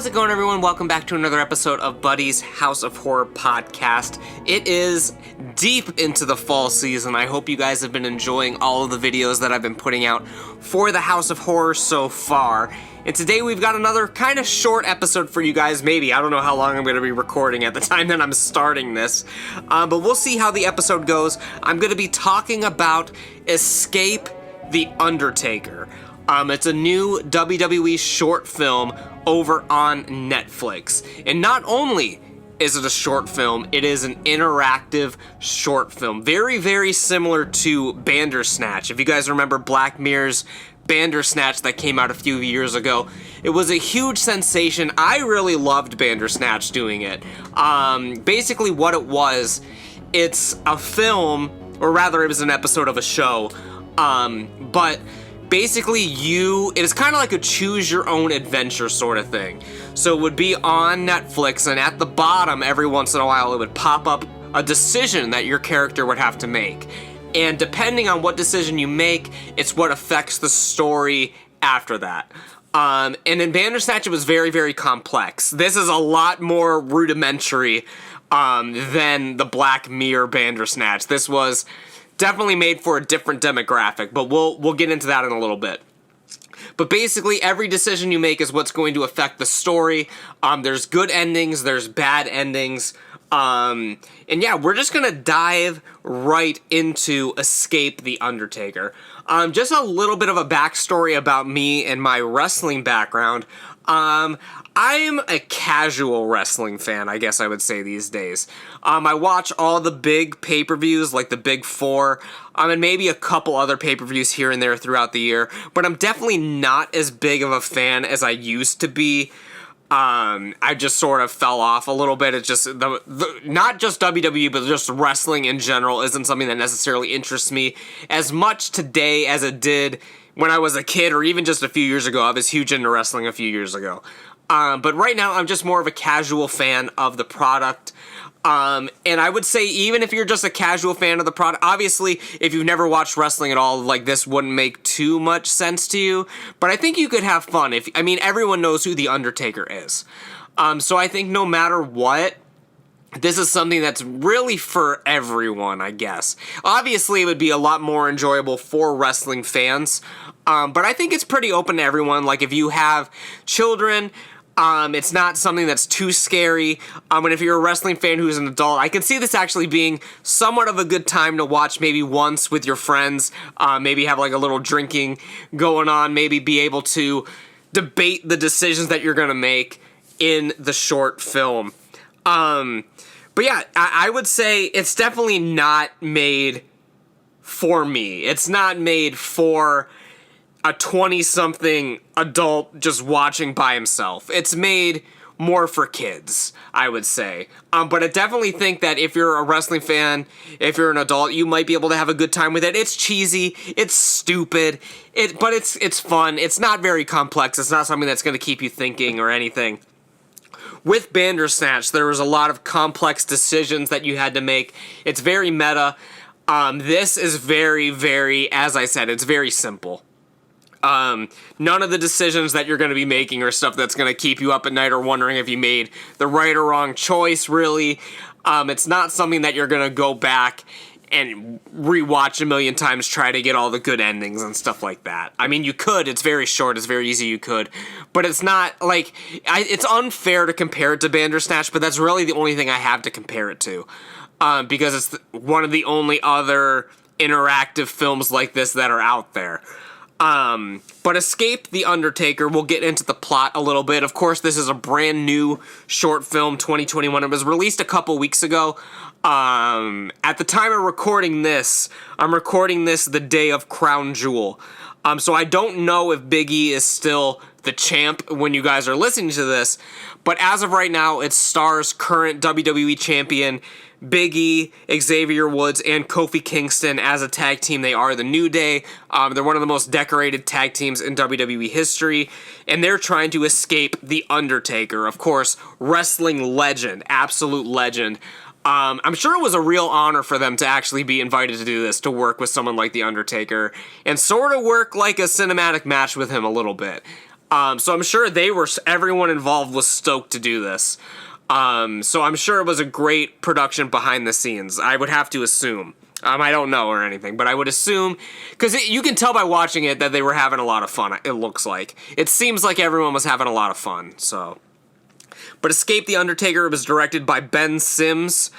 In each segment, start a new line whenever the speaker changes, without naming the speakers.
How's it going, everyone? Welcome back to another episode of Buddy's House of Horror podcast. It is deep into the fall season. I hope you guys have been enjoying all of the videos that I've been putting out for the House of Horror so far. And today we've got another kind of short episode for you guys, maybe. I don't know how long I'm going to be recording at the time that I'm starting this. But we'll see how the episode goes. I'm going to be talking about Escape the Undertaker. It's a new WWE short film over on Netflix. And not only is it a short film, it is an interactive short film. Very, very similar to Bandersnatch. If you guys remember Black Mirror's Bandersnatch that came out a few years ago, it was a huge sensation. I really loved Bandersnatch doing it. Basically what it was, it's a film, or rather it was an episode of a show, but basically it is kind of like a choose your own adventure sort of thing. So it would be on Netflix, and at the bottom every once in a while it would pop up a decision that your character would have to make. And depending on what decision you make, it's what affects the story after that. And in Bandersnatch it was very, very complex. This is a lot more rudimentary than the Black Mirror Bandersnatch. This was definitely made for a different demographic, but we'll get into that in a little bit. But basically, every decision you make is what's going to affect the story. There's good endings, there's bad endings. And yeah, we're just gonna dive right into Escape the Undertaker. Just a little bit of a backstory about me and my wrestling background. I'm a casual wrestling fan, I guess I would say these days. I watch all the big pay-per-views, like the big four, and maybe a couple other pay-per-views here and there throughout the year, but I'm definitely not as big of a fan as I used to be. I just sort of fell off a little bit. It's just, not just WWE, but just wrestling in general isn't something that necessarily interests me as much today as it did when I was a kid, or even just a few years ago. I was huge into wrestling a few years ago. But right now, I'm just more of a casual fan of the product. And I would say, even if you're just a casual fan of the product, obviously, if you've never watched wrestling at all, like, this wouldn't make too much sense to you. But I think you could have fun. Everyone knows who The Undertaker is. So I think no matter what, this is something that's really for everyone, I guess. Obviously, it would be a lot more enjoyable for wrestling fans. But I think it's pretty open to everyone. Like, if you have children, it's not something that's too scary. And if you're a wrestling fan who's an adult, I can see this actually being somewhat of a good time to watch maybe once with your friends. Maybe have like a little drinking going on. Maybe be able to debate the decisions that you're going to make in the short film. But yeah, I would say it's definitely not made for me. It's not made for a 20-something adult just watching by himself. It's made more for kids, I would say. But I definitely think that if you're a wrestling fan, if you're an adult, you might be able to have a good time with it. It's cheesy, it's stupid, but it's fun. It's not very complex. It's not something that's going to keep you thinking or anything. With Bandersnatch, there was a lot of complex decisions that you had to make. It's very meta. This is very, very, as I said, it's very simple. None of the decisions that you're going to be making are stuff that's going to keep you up at night or wondering if you made the right or wrong choice, really. It's not something that you're going to go back and rewatch a million times, try to get all the good endings and stuff like that. I mean, you could. It's very short. It's very easy. You could. But it's not, like, it's unfair to compare it to Bandersnatch, but that's really the only thing I have to compare it to. Because it's one of the only other interactive films like this that are out there. But Escape the Undertaker, we'll get into the plot a little bit. Of course, this is a brand new short film, 2021. It was released a couple weeks ago. At the time of recording this, I'm recording this the day of Crown Jewel. So I don't know if Big E is still the champ when you guys are listening to this, but as of right now, it stars current WWE champion Big E, Xavier Woods, and Kofi Kingston as a tag team. They are the New Day. They're one of the most decorated tag teams in WWE history, and they're trying to escape The Undertaker. Of course, wrestling legend, absolute legend. I'm sure it was a real honor for them to actually be invited to do this, to work with someone like The Undertaker, and sort of work like a cinematic match with him a little bit. So I'm sure everyone involved was stoked to do this. So I'm sure it was a great production behind the scenes. I would have to assume. I don't know or anything, but I would assume, because you can tell by watching it that they were having a lot of fun, it looks like. It seems like everyone was having a lot of fun, so. But Escape the Undertaker was directed by Ben Sims.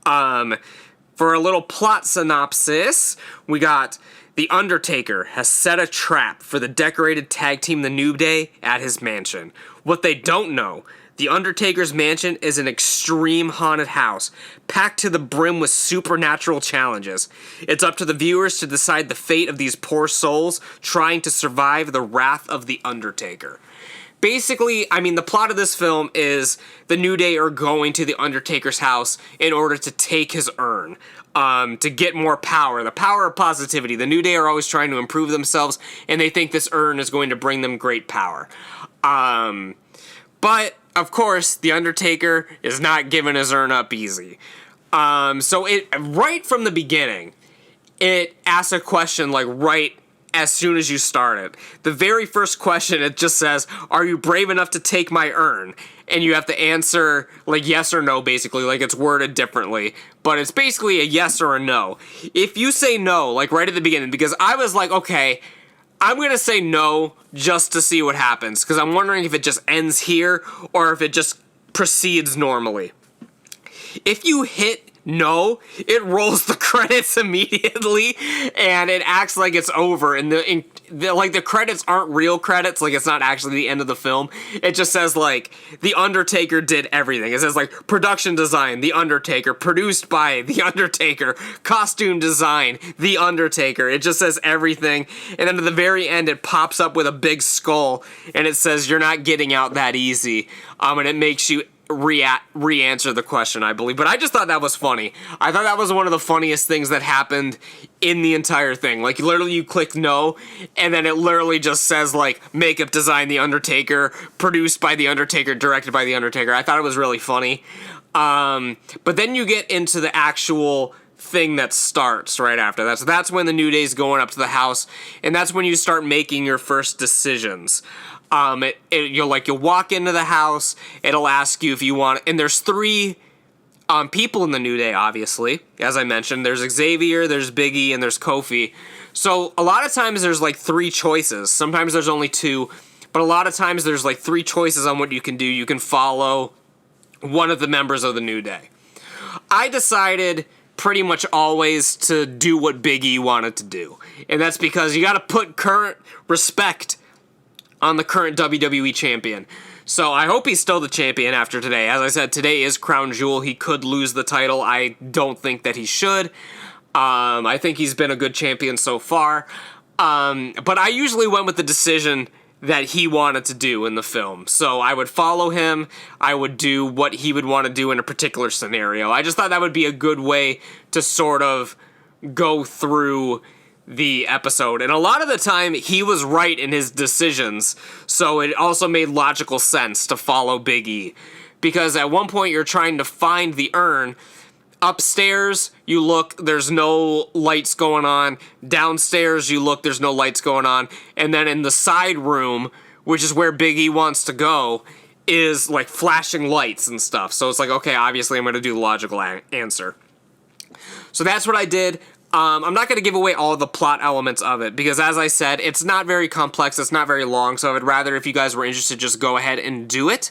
For a little plot synopsis, we got The Undertaker has set a trap for the decorated tag team The New Day at his mansion. What they don't know, The Undertaker's mansion is an extreme haunted house, packed to the brim with supernatural challenges. It's up to the viewers to decide the fate of these poor souls trying to survive the wrath of The Undertaker. Basically, I mean, the plot of this film is the New Day are going to The Undertaker's house in order to take his urn, to get more power, the power of positivity. The New Day are always trying to improve themselves, and they think this urn is going to bring them great power. But, of course, The Undertaker is not giving his urn up easy. So right from the beginning, it asks a question, like, right as soon as you start it. The very first question, it just says, are you brave enough to take my urn? And you have to answer, like, yes or no, basically. Like, it's worded differently. But it's basically a yes or a no. If you say no, like, right at the beginning, because I was like, okay, I'm going to say no just to see what happens, because I'm wondering if it just ends here or if it just proceeds normally. If you hit no, it rolls the credits immediately, and it acts like it's over, and the credits aren't real credits, like it's not actually the end of the film. It just says, like, The Undertaker did everything. It says, like, production design, The Undertaker, produced by The Undertaker, costume design, The Undertaker. It just says everything, and then at the very end, it pops up with a big skull, and it says, you're not getting out that easy, and it makes you re-answer the question, I believe. But I just thought that was funny. I thought that was one of the funniest things that happened in the entire thing. Like, literally, you click no, and then it literally just says, like, makeup design, The Undertaker, produced by The Undertaker, directed by The Undertaker. I thought it was really funny. But then you get into the actual thing that starts right after that. So that's when the New Day's going up to the house, and that's when you start making your first decisions. You'll walk into the house, it'll ask you if you want, and there's three people in the New Day, obviously. As I mentioned, there's Xavier, there's Big E, and there's Kofi. So a lot of times there's like three choices. Sometimes there's only two, but a lot of times there's like three choices on what you can do. You can follow one of the members of the New Day. I decided pretty much always to do what Big E wanted to do, and that's because you gotta put current respect on the current WWE champion. So I hope he's still the champion after today. As I said, today is Crown Jewel. He could lose the title. I don't think that he should. I think he's been a good champion so far. But I usually went with the decision that he wanted to do in the film. So I would follow him. I would do what he would want to do in a particular scenario. I just thought that would be a good way to sort of go through the episode, and a lot of the time he was right in his decisions, so it also made logical sense to follow Big E, because at one point you're trying to find the urn. Upstairs you look, there's no lights going on. Downstairs you look, there's no lights going on, and then in the side room, which is where Big E wants to go, is like flashing lights and stuff. So it's like, okay, obviously I'm going to do the logical answer. So that's what I did. I'm not going to give away all the plot elements of it, because as I said, it's not very complex, it's not very long, so I would rather, if you guys were interested, just go ahead and do it.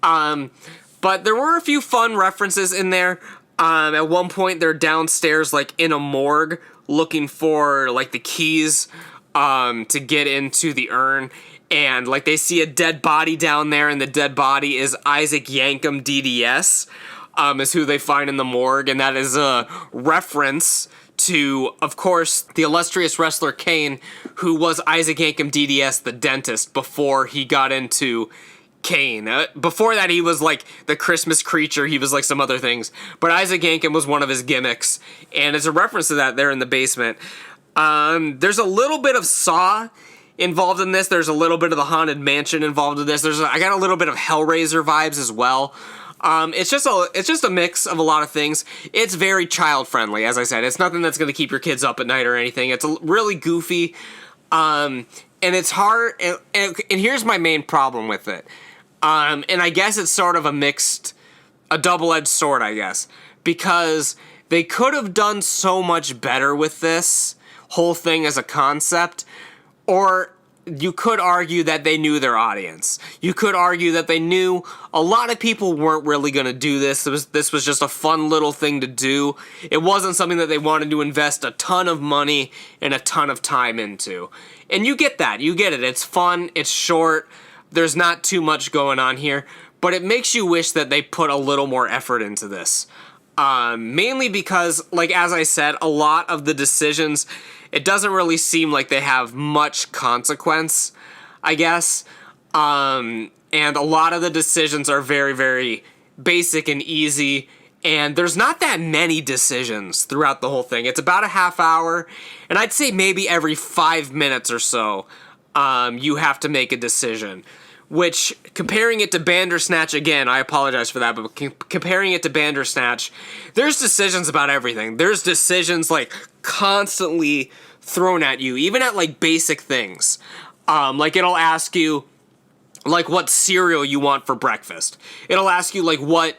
But there were a few fun references in there. At one point, they're downstairs, like, in a morgue, looking for, like, the keys, to get into the urn, and, like, they see a dead body down there, and the dead body is Isaac Yankem DDS, is who they find in the morgue, and that is a reference to, of course, the illustrious wrestler Kane, who was Isaac Yankem DDS, the dentist, before he got into Kane. Before that, he was like the Christmas creature, he was like some other things, but Isaac Yankem was one of his gimmicks, and it's a reference to that there in the basement. There's a little bit of Saw involved in this, there's a little bit of the Haunted Mansion involved in this, I got a little bit of Hellraiser vibes as well. It's just a mix of a lot of things. It's very child friendly, as I said. It's nothing that's going to keep your kids up at night or anything. It's really goofy. and it's hard, and here's my main problem with it. And I guess it's sort of a double-edged sword, I guess, because they could have done so much better with this whole thing as a concept, or you could argue that they knew their audience. You could argue that they knew a lot of people weren't really going to do this. This was just a fun little thing to do. It wasn't something that they wanted to invest a ton of money and a ton of time into. And you get that. You get it. It's fun. It's short. There's not too much going on here. But it makes you wish that they put a little more effort into this. Mainly because, like, as I said, a lot of the decisions, it doesn't really seem like they have much consequence, I guess. And a lot of the decisions are very, very basic and easy. And there's not that many decisions throughout the whole thing. It's about a half hour. And I'd say maybe every 5 minutes or so, you have to make a decision. Which, comparing it to Bandersnatch, again, I apologize for that, but comparing it to Bandersnatch, there's decisions about everything. There's decisions, like, constantly thrown at you, even at, like, basic things. Like, it'll ask you, like, what cereal you want for breakfast. It'll ask you, like, what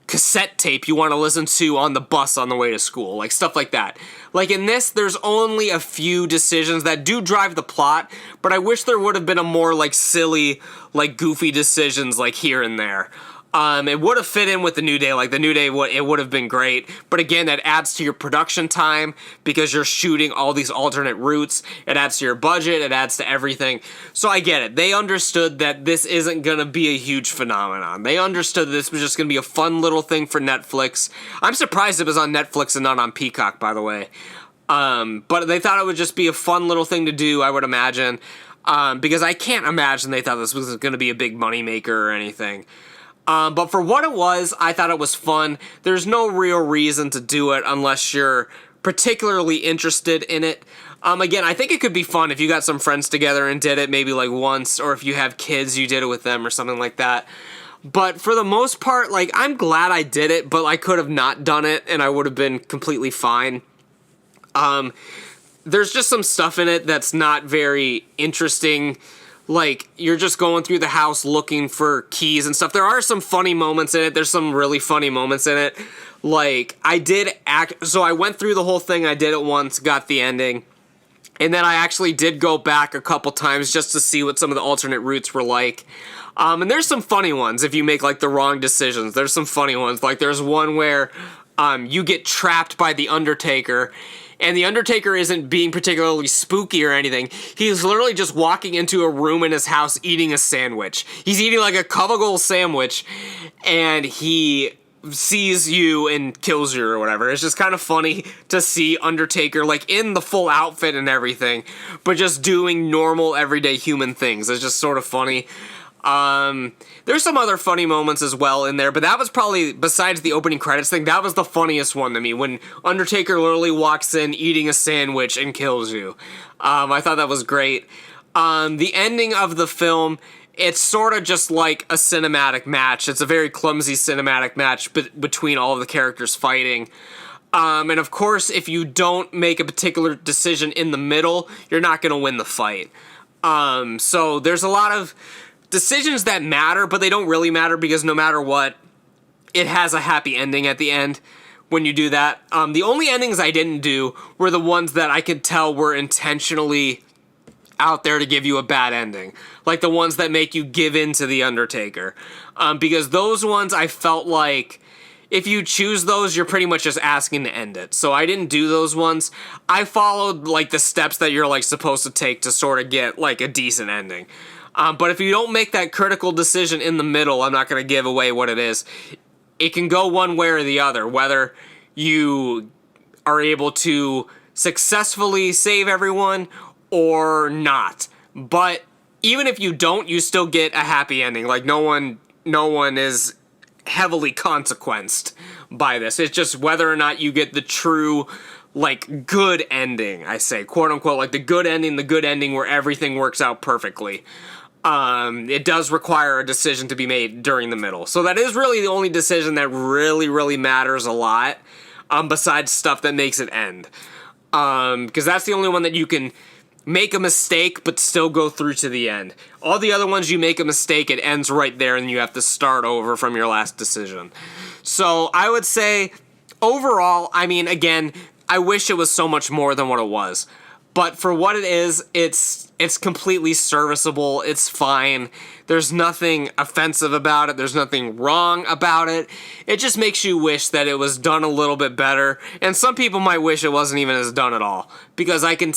cassette tape you want to listen to on the bus on the way to school, like, stuff like that. Like, in this, there's only a few decisions that do drive the plot, but I wish there would have been a more, like, silly, like, goofy decisions, like, here and there. It would have fit in with the New Day. Like, the New Day, it would have been great. But again, that adds to your production time because you're shooting all these alternate routes. It adds to your budget. It adds to everything. So I get it. They understood that this isn't going to be a huge phenomenon. They understood that this was just going to be a fun little thing for Netflix. I'm surprised it was on Netflix and not on Peacock, by the way. But they thought it would just be a fun little thing to do, I would imagine. Because I can't imagine they thought this was going to be a big moneymaker or anything. But for what it was, I thought it was fun. There's no real reason to do it unless you're particularly interested in it. Again, I think it could be fun if you got some friends together and did it maybe like once, or if you have kids, you did it with them or something like that. But for the most part, like, I'm glad I did it, but I could have not done it and I would have been completely fine. There's just some stuff in it that's not very interesting. Like, you're just going through the house looking for keys and stuff. There are some funny moments in it. There's some really funny moments in it. Like, so I went through the whole thing. I did it once, got the ending. And then I actually did go back a couple times just to see what some of the alternate routes were like. And there's some funny ones if you make, like, the wrong decisions. There's some funny ones. Like, there's one where you get trapped by the Undertaker. And the Undertaker isn't being particularly spooky or anything. He's literally just walking into a room in his house eating a sandwich. He's eating like a Covergold sandwich, and he sees you and kills you or whatever. It's just kind of funny to see Undertaker, like, in the full outfit and everything, but just doing normal, everyday human things. It's just sort of funny. There's some other funny moments as well in there, but that was probably, besides the opening credits thing, that was the funniest one to me, when Undertaker literally walks in eating a sandwich and kills you. I thought that was great. The ending of the film, it's sort of just like a cinematic match. It's a very clumsy cinematic match between all of the characters fighting. And of course, if you don't make a particular decision in the middle, you're not going to win the fight. So there's a lot of decisions that matter, but they don't really matter because no matter what, it has a happy ending at the end when you do that. The only endings I didn't do were the ones that I could tell were intentionally out there to give you a bad ending. Like the ones that make you give in to the Undertaker. Because those ones I felt like if you choose those, you're pretty much just asking to end it. So I didn't do those ones. I followed like the steps that you're like supposed to take to sort of get like a decent ending. But if you don't make that critical decision in the middle, I'm not going to give away what it is. It can go one way or the other, whether you are able to successfully save everyone or not. But even if you don't, you still get a happy ending. Like no one is heavily consequenced by this. It's just whether or not you get the true, like, good ending, I say, quote unquote, like the good ending where everything works out perfectly. It does require a decision to be made during the middle. So that is really the only decision that really, really matters a lot, besides stuff that makes it end. Because that's the only one that you can make a mistake but still go through to the end. All the other ones, you make a mistake, it ends right there and you have to start over from your last decision. So I would say overall, I mean, again, I wish it was so much more than what it was. But for what it is, it's completely serviceable. It's fine. There's nothing offensive about it. There's nothing wrong about it. It just makes you wish that it was done a little bit better. And some people might wish it wasn't even as done at all. Because I can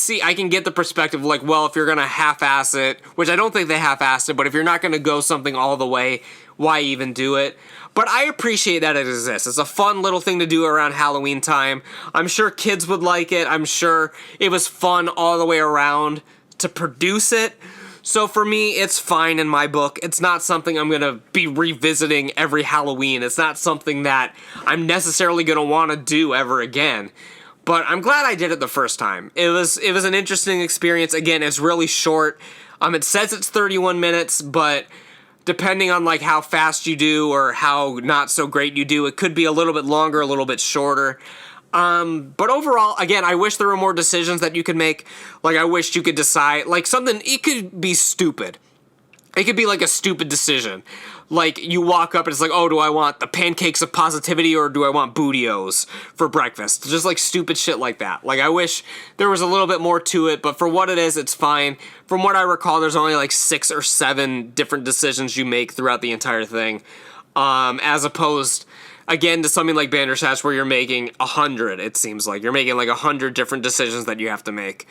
get the perspective like, well, if you're going to half-ass it, which I don't think they half-assed it, but if you're not going to go something all the way, why even do it? But I appreciate that it exists. It's a fun little thing to do around Halloween time. I'm sure kids would like it. I'm sure it was fun all the way around to produce it. So for me, it's fine in my book. It's not something I'm going to be revisiting every Halloween. It's not something that I'm necessarily going to want to do ever again. But I'm glad I did it the first time. It was an interesting experience. Again, it's really short. It says it's 31 minutes, but depending on like how fast you do or how not so great you do, it could be a little bit longer, a little bit shorter. But overall, again, I wish there were more decisions that you could make. Like, I wish you could decide, like, something, it could be stupid. It could be, like, a stupid decision. Like, you walk up and it's like, oh, do I want the pancakes of positivity or do I want Bootios for breakfast? Just, like, stupid shit like that. Like, I wish there was a little bit more to it, but for what it is, it's fine. From what I recall, there's only, like, 6 or 7 different decisions you make throughout the entire thing. As opposed, again, to something like Bandersnatch where you're making 100, it seems like. You're making, like, 100 different decisions that you have to make.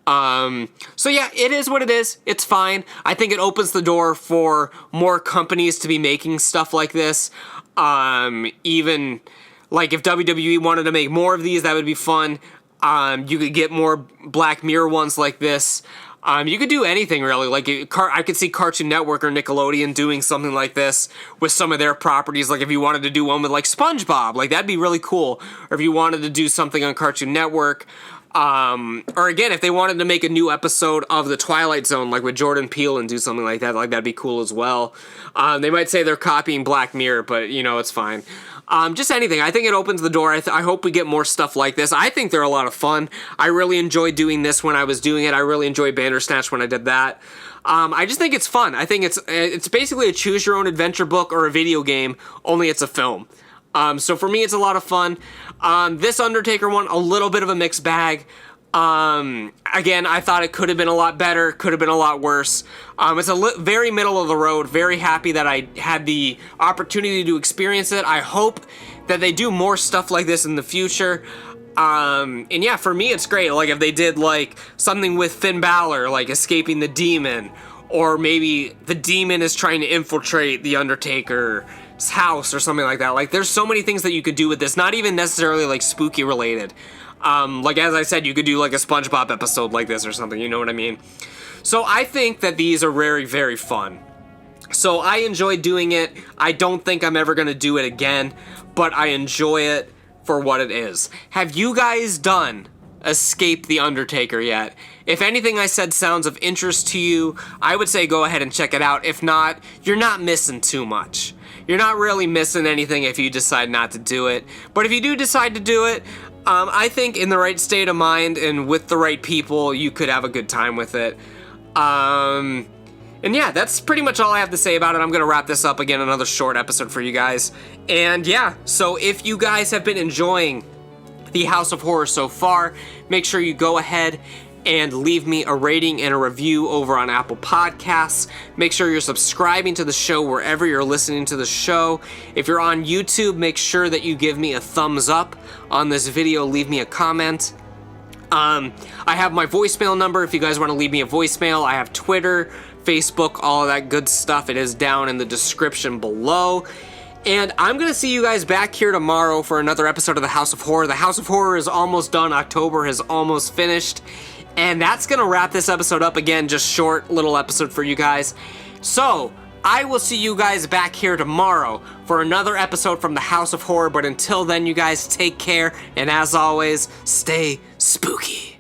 So yeah, it is what it is. It's fine. I think it opens the door for more companies to be making stuff like this. Even, like, if WWE wanted to make more of these, that would be fun. You could get more Black Mirror ones like this. You could do anything, really. Like, I could see Cartoon Network or Nickelodeon doing something like this with some of their properties. Like, if you wanted to do one with, like, SpongeBob, like, that'd be really cool. Or if you wanted to do something on Cartoon Network. Or again, if they wanted to make a new episode of The Twilight Zone, like with Jordan Peele, and do something like that, like, that'd be cool as well. They might say they're copying Black Mirror, but, you know, it's fine. Just anything. I think it opens the door. I hope we get more stuff like this. I think they're a lot of fun. I really enjoyed doing this when I was doing it. I really enjoyed Bandersnatch when I did that. I just think it's fun. I think it's basically a choose-your-own-adventure book or a video game, only it's a film. So for me, it's a lot of fun. This Undertaker one, a little bit of a mixed bag. Again, I thought it could have been a lot better, could have been a lot worse. It's very middle of the road. Very happy that I had the opportunity to experience it. I hope that they do more stuff like this in the future. And yeah, for me, it's great. Like, if they did, like, something with Finn Balor, like, escaping the demon, or maybe the demon is trying to infiltrate the Undertaker's house or something like that. Like, there's so many things that you could do with this, not even necessarily, like, spooky related. Like, as I said, you could do, like, a SpongeBob episode like this or something, you know what I mean? So I think that these are very, very fun. So I enjoy doing it. I don't think I'm ever going to do it again, but I enjoy it for what it is. Have you guys done Escape the Undertaker yet? If anything I said sounds of interest to you, I would say go ahead and check it out. If not, you're not missing too much. You're not really missing anything if you decide not to do it. But if you do decide to do it, I think in the right state of mind and with the right people, you could have a good time with it. And yeah, that's pretty much all I have to say about it. I'm going to wrap this up again, another short episode for you guys. And yeah, so if you guys have been enjoying the House of Horror so far, make sure you go ahead and leave me a rating and a review over on Apple Podcasts. Make sure you're subscribing to the show wherever you're listening to the show. If you're on YouTube, make sure that you give me a thumbs up on this video. Leave me a comment. I have my voicemail number if you guys want to leave me a voicemail. I have Twitter, Facebook, all of that good stuff. It is down in the description below. And I'm going to see you guys back here tomorrow for another episode of the House of Horror. The House of Horror is almost done. October has almost finished. And that's going to wrap this episode up again. Just short little episode for you guys. So, I will see you guys back here tomorrow for another episode from the House of Horror. But until then, you guys take care. And as always, stay spooky.